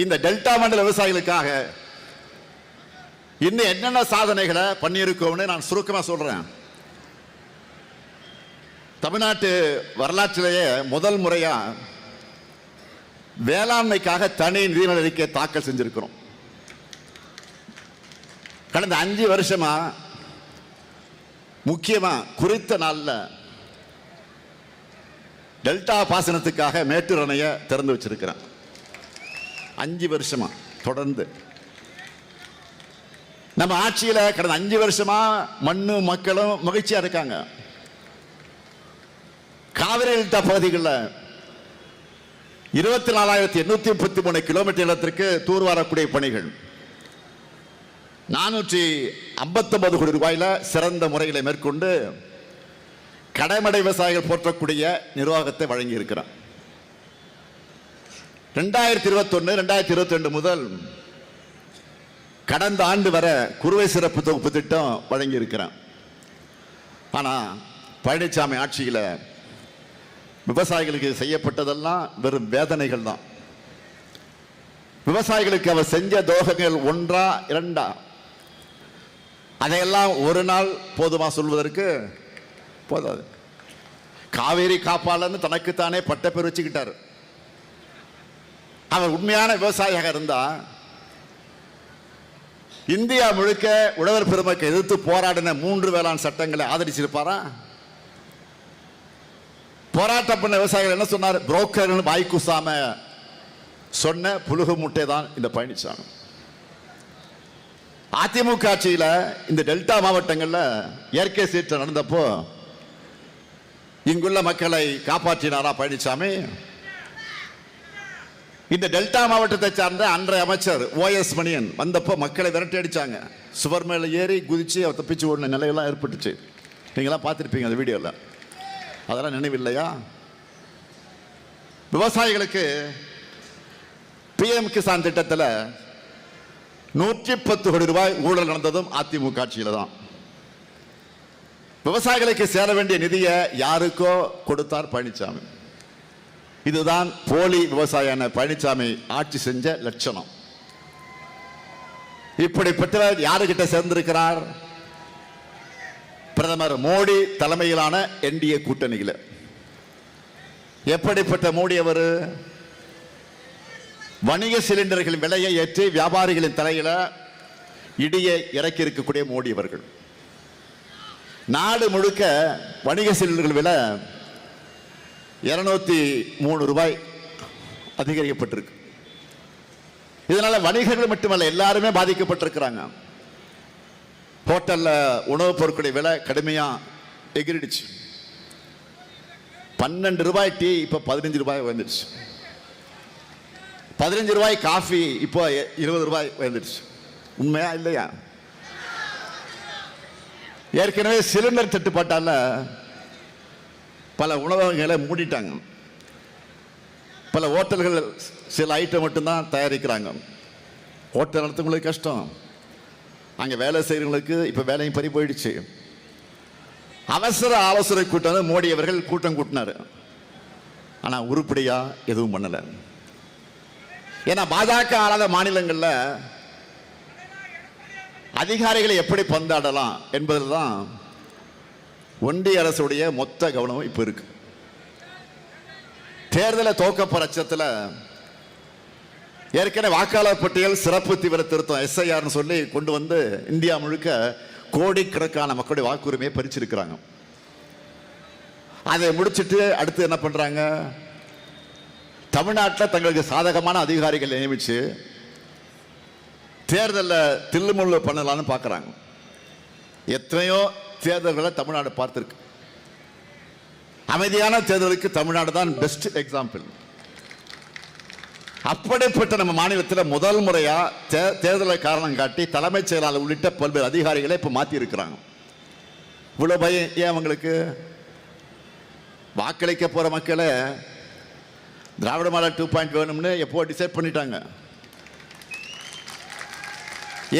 இந்த டெல்டா மண்டல விவசாயிகளுக்காக இன்னும் என்னென்ன சாதனைகளை பண்ணியிருக்கோம்னு நான் சுருக்கமா சொல்றேன். தமிழ்நாட்டு வரலாற்றிலேயே முதல் முறையா வேளாண்மைக்காக தனி நிதிநிலை அறிக்கை தாக்கல் செஞ்சிருக்கிறோம். கடந்த 5 வருஷமா முக்கியமா குறித்த நாள்ல டெல்டா பாசனத்துக்காக மேட்டூர் அணையை திறந்து வச்சிருக்கிறேன். 5 வருஷமா தொடர்ந்து நம்ம ஆட்சியில கடந்த 5 வருஷமா மண்ணும் மக்களும் மகிழ்ச்சியா இருக்காங்க. காவிரி டெல்டா பகுதிகளில் 24,833 கிலோமீட்டர் நிலத்திற்கு தூர்வாரக்கூடிய பணிகள் 459 கோடி ரூபாயில சிறந்த முறைகளை மேற்கொண்டு கடைமடை விவசாயிகள் போற்றக்கூடிய நிர்வாகத்தை வழங்கி இருக்கிறார். 2021-2022 முதல் கடந்த ஆண்டு வரை குறுவை சிறப்பு தொகுப்பு திட்டம் வழங்கி இருக்கிறார். ஆனா பழனிசாமி ஆட்சியில் விவசாயிகளுக்கு செய்யப்பட்டதெல்லாம் வெறும் வேதனைகள் தான். விவசாயிகளுக்கு அவர் செஞ்ச துரோகங்கள் 1 2 அதையெல்லாம் ஒரு நாள் போதுமா சொல்வதற்கு போதாது. காவேரி காப்பாளன்னு தனக்குத்தானே பட்ட பேர் வச்சுக்கிட்டார். அவர் உண்மையான விவசாயியாக இருந்தா இந்தியா முழுக்க உழவர் பெருமக்களை எதிர்த்து போராடின 3 வேளாண் சட்டங்களை ஆதரிச்சிருப்பாரா? போராட்டம் பண்ண விவசாயிகள் என்ன சொன்னார்? புரோக்கர்கள் வாய்க்குசாம சொன்ன புழுகு முட்டை தான் இந்த பழனிசாமி. அதிமுக ஆட்சியில இந்த டெல்டா மாவட்டங்கள்ல இயற்கை சீற்றம் நடந்தப்போ இங்குள்ள மக்களை காப்பாற்றினாரா பழனிசாமி? இந்த டெல்டா மாவட்டத்தை சார்ந்த அன்றைய அமைச்சர் OS மணியன் வந்தப்போ மக்களை விரட்டி அடிச்சாங்க. சுவர் மேல ஏறி குதிச்சு அவர் தப்பிச்சு ஓடின நிலையெல்லாம் ஏற்பட்டுச்சு. நீங்களாம் பார்த்துருப்பீங்க அந்த வீடியோல. அதெல்லாம் நினைவில்லையா? விவசாயிகளுக்கு PM கிசான் திட்டத்தில் 110 கோடி ரூபாய் ஊழல் நடந்ததும் அதிமுக ஆட்சியில தான். விவசாயிகளுக்கு சேர வேண்டிய நிதியை யாருக்கோ கொடுத்தார் பழனிசாமி. இதுதான் போலி விவசாயியான பழனிசாமி ஆட்சி செஞ்ச லட்சணம். இப்படிப்பட்டவர் யாருக்கிட்ட சேர்ந்திருக்கிறார்? பிரதமர் மோடி தலைமையிலான NDA கூட்டணியில். எப்படிப்பட்ட மோடி அவர்? வணிக சிலிண்டர்களின் விலையை ஏற்றி வியாபாரிகளின் தலையில இடியை இறக்கி இருக்கக்கூடிய மோடி அவர்கள். நாடு முழுக்க வணிக சிலிண்டர்கள் விலை 203 ரூபாய் அதிகரிக்கப்பட்டிருக்கு. இதனால வணிகர்கள் மட்டுமல்ல எல்லாருமே பாதிக்கப்பட்டிருக்கிறாங்க. ஹோட்டல்ல உணவுப் பொருட்களுடைய விலை கடுமையா எகிரிடுச்சு. 12 ரூபாய் டீ இப்ப 15 ரூபாய் வந்துடுச்சு. 15 ரூபாய் காஃபி இப்போ 20 ரூபாய் வந்துடுச்சு. உண்மையா இல்லையா? ஏற்கனவே சிலிண்டர் தட்டுப்பாட்டால பல உணவகங்களை மூடிட்டாங்க. பல ஹோட்டல்கள் சில ஐட்டம் மட்டும்தான் தயாரிக்கிறாங்க. ஹோட்டல் நடத்துறவங்களுக்கு கஷ்டம். அங்கே வேலை செய்கிறவங்களுக்கு இப்போ வேலையும் பறி போயிடுச்சு. அவசர ஆலோசனை கூட்டம் மோடி அவர்கள் கூட்டம் கூட்டினார். ஆனால் உருப்படியா எதுவும் பண்ணலை. ஏன்னா பாஜக ஆளாத மாநிலங்களில் அதிகாரிகளை எப்படி பந்தாடலாம் என்பதில் தான் ஒன்றிய அரசுடைய மொத்த கவனம் இப்போ இருக்கு. தேர்தலை தோக்க பட்சத்தில் ஏற்கனவே வாக்காளர் பட்டியல் சிறப்பு தீவிர திருத்தம் SIR சொல்லி கொண்டு வந்து இந்தியா முழுக்க கோடிக்கணக்கான மக்களுடைய வாக்குரிமையை பறிச்சிருக்கிறாங்க. அதை முடிச்சுட்டு அடுத்து என்ன பண்றாங்க? தமிழ்நாட்டில் தங்களுக்கு சாதகமான அதிகாரிகள் நியமிச்சு தேர்தலில் தில்லுமுள்ளு பண்ணலான்னு பார்க்குறாங்க. எத்தனையோ தேர்தல்களை தமிழ்நாடு பார்த்துருக்கு. அமைதியான தேர்தலுக்கு தமிழ்நாடு தான் பெஸ்ட் எக்ஸாம்பிள். அப்படிப்பட்ட நம்ம மாநிலத்தில் முதல் முறையா தேர்தலை காரணம் காட்டி தலைமைச் செயலாளர் உள்ளிட்ட பல்வேறு அதிகாரிகளை இப்போ மாற்றி இருக்கிறாங்க. இவ்வளவு பயம் ஏன் அவங்களுக்கு? வாக்களிக்க போற மக்களை திராவிட மாடல் 2.0 வேணும்னு எப்போ டிசைட் பண்ணிட்டாங்க.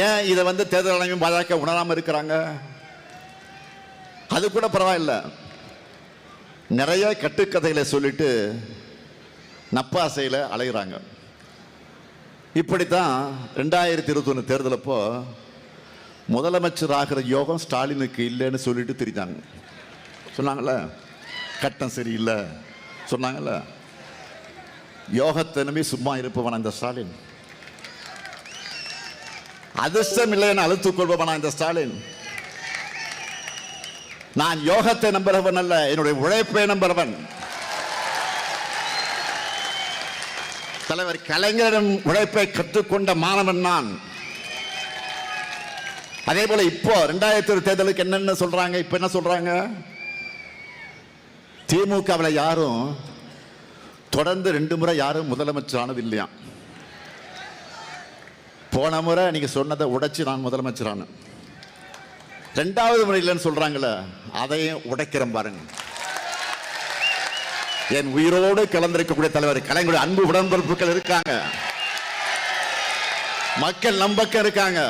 ஏன் இதை தேர்தல் ஆணையம் பாஜக உணராம இருக்கிறாங்க? அது கூட பரவாயில்ல. நிறைய கட்டுக்கதைகளை சொல்லிட்டு நப்பாசையில் அலைகிறாங்க. இப்படித்தான் 2021 தேர்தலப்போ முதலமைச்சர் ஆகிற யோகம் ஸ்டாலினுக்கு இல்லைன்னு சொல்லிட்டு திரிஞ்சாங்க. சொன்னாங்கல்ல, கட்டம் சரியில்லை சொன்னாங்கல்ல. யோகத்தை நம்பி சும்மா இருப்பவனா இந்த ஸ்டாலின்? அதிர்ஷ்டம் இல்லைன்னு அழுத்துக் கொள்பவனா இந்த ஸ்டாலின்? நான் யோகத்தை நம்புறவன் அல்ல, என்னுடைய உழைப்பை நம்புறவன். தலைவர் கலைஞரிடம் உழைப்பை கற்றுக்கொண்ட மாணவன் நான். அதே போல இப்போ 2020 தேர்தலுக்கு என்னென்ன சொல்றாங்க? இப்ப என்ன சொல்றாங்க? திமுகவில் யாரும் தொடர்ந்து 2 முறை யாரும் முதலமைச்சர் ஆனது இல்லையா. போன முறை நீங்க சொன்னதை உடைச்சு நான் முதலமைச்சர் ஆனேன். 2வது முறை இல்லைன்னு சொல்றாங்களே, அதையும் உடைக்கிறேன் பாருங்க. என் உயிரோடு கலந்திருக்கக்கூடிய தலைவர் கலைஞருடைய அன்பு உடன்பிறப்புகள் இருக்காங்க, மக்கள் நம்பக்கம் இருக்காங்க.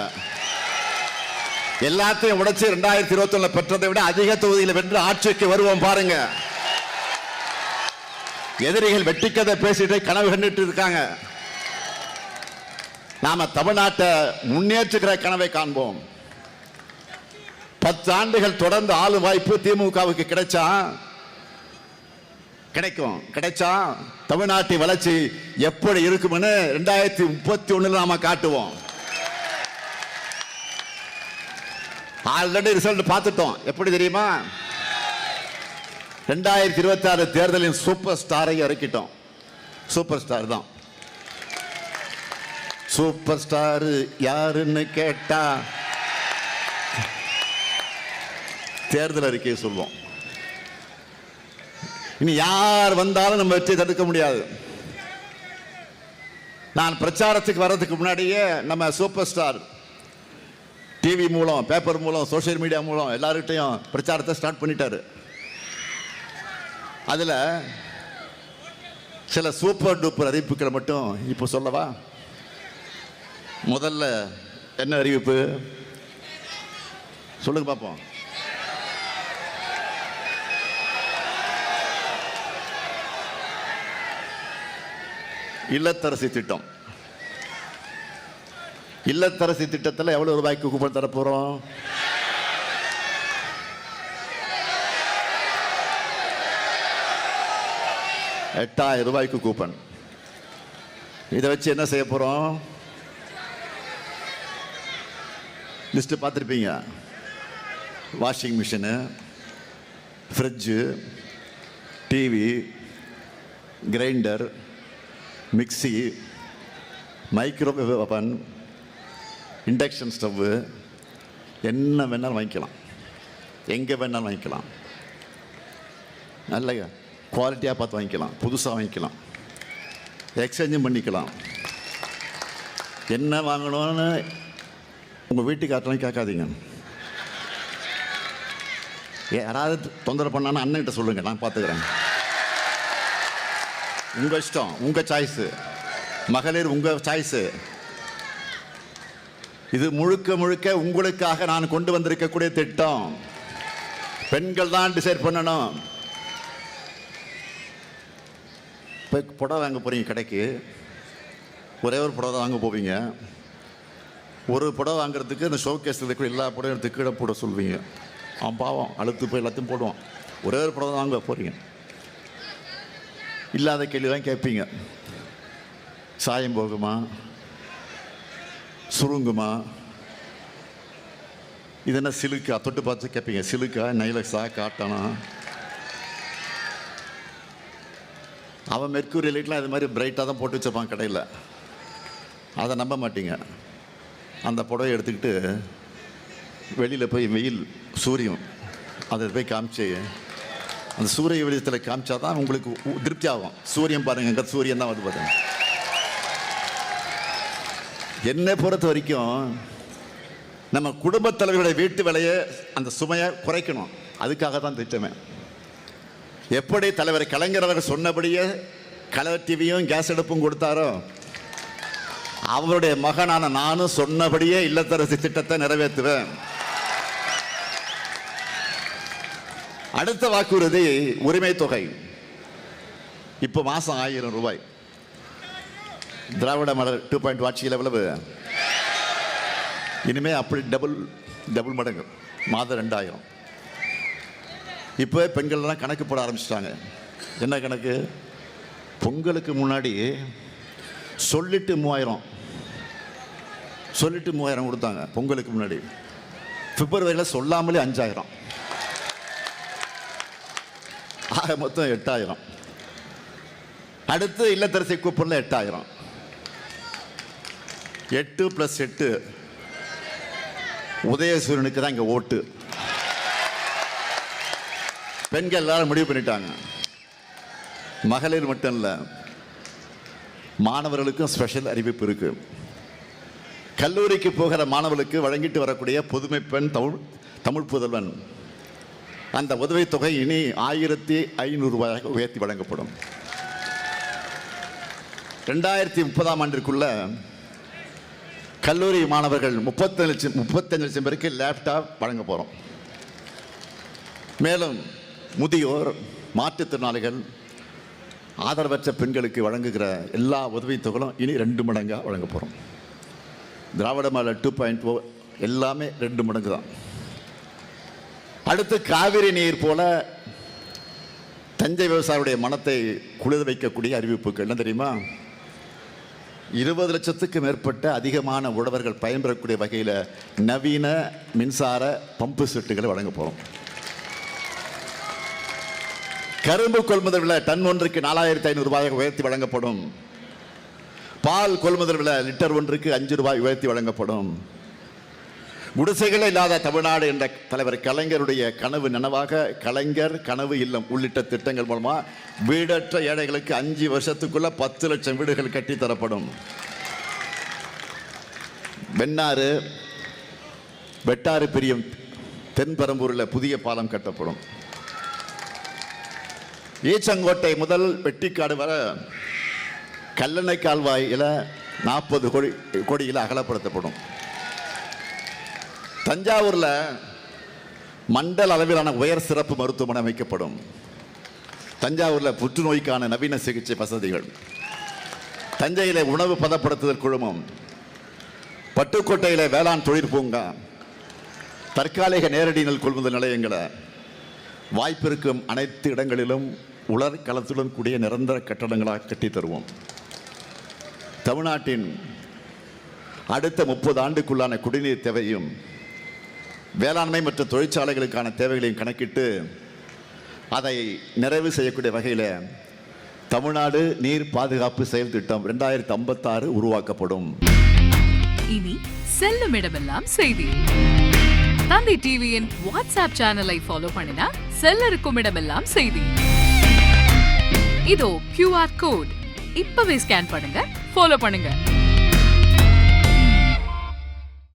எல்லாத்தையும் உடைச்சு 2021 பெற்றதை விட அதிக தொகுதியில் வென்று ஆட்சிக்கு வருவோம் பாருங்க. எதிரிகள் வெட்டிக்கதை பேசிட்டு கனவு கண்டுட்டு இருக்காங்க. நாம தமிழ்நாட்டை முன்னேற்றுகிற கனவை காண்போம். 10 ஆண்டுகள் தொடர்ந்து ஆளும் வாய்ப்பு திமுகவுக்கு கிடைச்சா தமிழ்நாட்டின் வளர்ச்சி எப்படி இருக்கும்னு 2031 நாம காட்டுவோம். ஆல்ரெடி ரிசல்ட் பார்த்துட்டோம். எப்படி தெரியுமா? 2026 தேர்தலின் சூப்பர் ஸ்டாரை இறக்கிட்டோம். சூப்பர் ஸ்டார் தான். சூப்பர் ஸ்டார் யாருன்னு கேட்டா தேர்தல் அறிக்கையை சொல்லுவோம். இனி யார் வந்தாலும் நம்ம வெற்றி தடுக்க முடியாது. நான் பிரச்சாரத்துக்கு வர்றதுக்கு முன்னாடியே நம்ம சூப்பர் ஸ்டார் டிவி மூலம், பேப்பர் மூலம், சோசியல் மீடியா மூலம் எல்லார்கிட்டையும் பிரச்சாரத்தை ஸ்டார்ட் பண்ணிட்டாரு. அதுல சில சூப்பர் டூப்பர் அறிவிப்புகளை மட்டும் இப்போ சொல்லவா? முதல்ல என்ன அறிவிப்பு சொல்லுங்க பார்ப்போம். இல்லத்தரசி திட்டம். இல்லத்தரசி திட்டத்தில் எவ்வளவு ரூபாய்க்கு கூப்பன் தரப்போறோம்? 8000 ரூபாய்க்கு கூப்பன். இதை வச்சு என்ன செய்ய போறோம்? லிஸ்ட் பார்த்துருப்பீங்க. Washing machine, fridge, TV, grinder, mixie, microwave oven, induction stove, என்ன வேணாலும் வாங்கிக்கலாம், எங்கே வேணாலும் வாங்கிக்கலாம். நல்ல குவாலிட்டியாக பார்த்து வாங்கிக்கலாம், புதுசாக வாங்கிக்கலாம், எக்ஸ்சேஞ்சும் பண்ணிக்கலாம். என்ன வாங்கணும்னு உங்கள் வீட்டுக்காரலாம் கேட்காதீங்க. யாராவது தொந்தரவு பண்ணான்னு அண்ணன்கிட்ட சொல்லுங்க, நான் பார்த்துக்கிறேன். உங்கள் இஷ்டம், உங்கள் சாய்ஸு. மகளிர் உங்கள் சாய்ஸு. இது முழுக்க முழுக்க உங்களுக்காக நான் கொண்டு வந்திருக்கக்கூடிய திட்டம். பெண்கள் தான் டிசைட் பண்ணணும். இப்போ புடவை வாங்க போறீங்க கடைக்கு, ஒரே ஒரு புடவை வாங்க போவீங்க. ஒரு புடவை வாங்குறதுக்கு இந்த ஷோகேஸ் இருக்கக்கூடிய எல்லா புடவை எடுத்து கீழே போட சொல்வீங்க. பாவம் அழுத்து போய் எல்லாத்தையும் போடுவோம். ஒரே ஒரு புடவை வாங்க போறீங்க. இல்லாத கேள்விதான் கேட்பீங்க. சாயம் போகுமா, சுருங்குமா, இது என்ன சிலுக்கா, தொட்டு பார்த்து கேட்பீங்க. சிலுக்கா, நைலக்ஸா, காட்டனா? அவன் மெர்க்குரி லைட்லாம் இது மாதிரி பிரைட்டாக தான் போட்டு வச்சிருப்பான் கடையில். அதை நம்ப மாட்டீங்க. அந்த புடவை எடுத்துக்கிட்டு வெளியில் போய் வெயில், சூரியன் அதை போய் காமிச்சு, அந்த சூரிய வெளிச்சத்தில் காமிச்சா தான் உங்களுக்கு திருப்தி ஆகும். சூரியன் பாருங்க, எங்க சூரியன் தான் வந்து பாருங்க. என்னை பொறுத்த வரைக்கும் நம்ம குடும்பத் தலைவர்களுடைய வீட்டு வேலையை, அந்த சுமையை குறைக்கணும். அதுக்காக தான் திட்டமே. எப்படி தலைவர் கலைஞர் அவர்கள் சொன்னபடியே கலர் டிவியும் கேஸ் அடுப்பும் கொடுத்தாரோ, அவருடைய மகனான நானும் சொன்னபடியே இல்லத்தரசி திட்டத்தை நிறைவேற்றுவேன். அடுத்த வாக்குறுதி உரிமை தொகை. இப்போ மாசம் 1000 ரூபாய். திராவிட மாடல் 2.0 ஆட்சியில் எவ்வளவு? இனிமே அப்படி டபுள் மடங்கு, மாதம் 2000. இப்போ பெண்கள்லாம் கணக்கு போட ஆரம்பிச்சிட்டாங்க. என்ன கணக்கு? பொங்கலுக்கு முன்னாடி சொல்லிட்டு 3000 கொடுத்தாங்க. பொங்கலுக்கு முன்னாடி பிப்ரவரியில் சொல்லாமலே 5000, ஆக மொத்தம் 8000. அடுத்து இல்லத்தரசி கூப்பனில் 8000. 8 + 8 உதயசூரியனுக்கு தான் இங்கே ஓட்டு. பெண்கள் எல்லாரும் முடிவு பண்ணிட்டாங்க. மகளிர் மட்டும் இல்லை, மாணவர்களுக்கும் ஸ்பெஷல் அறிவிப்பு இருக்கு. கல்லூரிக்கு போகிற மாணவர்களுக்கு வழங்கிட்டு வரக்கூடிய புதுமை பெண் தமிழ் புதல்வன் அந்த உதவித்தொகை இனி 1500 ரூபாயாக உயர்த்தி வழங்கப்படும். 2030ஆம் ஆண்டிற்குள்ள கல்லூரி மாணவர்கள் 35 லட்சம் பேருக்கு லேப்டாப் வழங்க போகிறோம். மேலும் முதியோர், மாற்றுத்திறனாளிகள், ஆதரவற்ற பெண்களுக்கு வழங்குகிற எல்லா உதவித்தொகையும் இனி 2 மடங்காக வழங்க போகிறோம். திராவிட மாடல் 2.0 எல்லாமே 2 மடங்கு தான். அடுத்து காவிரி நீர் போல தஞ்சை விவசாயியுடைய மனத்தை குளிர வைக்கக்கூடிய அறிவிப்புகள் என்ன தெரியுமா? 20 லட்சத்துக்கு மேற்பட்ட அதிகமான உழவர்கள் பயன்பெறக்கூடிய வகையில் நவீன மின்சார பம்பு செட்டுகளை வழங்க போகிறோம். கரும்பு கொள்முதல் விலை டன் ஒன்றுக்கு 4500 ரூபாயாக உயர்த்தி வழங்கப்படும். பால் கொள்முதல் விலை லிட்டர் ஒன்றுக்கு 5 ரூபாய் உயர்த்தி வழங்கப்படும். குடிசைகளே இல்லாத தமிழ்நாடு என்ற தலைவர் கலைஞருடைய கனவு நனவாக கலைஞர் கனவு இல்லம் உள்ளிட்ட திட்டங்கள் மூலமாக வீடற்ற ஏழைகளுக்கு 5 வருஷத்துக்குள்ள 10 லட்சம் வீடுகள் கட்டித்தரப்படும். வெண்ணாறு வெட்டாறு பிரியம் தென்பெரம்பூரில் புதிய பாலம் கட்டப்படும். ஈச்சங்கோட்டை முதல் வெட்டிக்காடு வர கல்லணை கால்வாயில் 40 கோடியில் அகலப்படுத்தப்படும். தஞ்சாவூரில் மண்டல அளவிலான உயர் சிறப்பு மருத்துவமனை அமைக்கப்படும். தஞ்சாவூரில் புற்றுநோய்க்கான நவீன சிகிச்சை வசதிகள், தஞ்சையில் உணவு பதப்படுத்துதல் குழுமம், பட்டுக்கோட்டையில் வேளாண் தொழிற் பூங்கா, தற்காலிக நேரடி நெல் கொள்முதல் நிலையங்களை, வாய்ப்பிருக்கும் அனைத்து இடங்களிலும் உலர் களத்துடன் கூடிய நிரந்தர கட்டடங்களாக கட்டி தருவோம். தமிழ்நாட்டின் அடுத்த 30 ஆண்டுக்குள்ளான குடிநீர் தேவையும் வேளாண்மை மற்றும் தொழிற்சாலைகளுக்கான தேவைகளையும் கணக்கிட்டு அதை நிறைவு செய்யக்கூடிய வகையில் தமிழ்நாடு நீர் பாதுகாப்பு செயல் திட்டம் 2056 உருவாக்கப்படும். இனி செல்லும் இடமெல்லாம் செய்தி. தந்தி டிவியின் வாட்ஸ்அப் சேனலை ஃபாலோ பண்ணினா செல்ல இருக்கும் இடமெல்லாம் செய்தி. இதோ QR கோட் இப்பவே ஸ்கேன் பண்ணுங்க, ஃபாலோ பண்ணுங்க.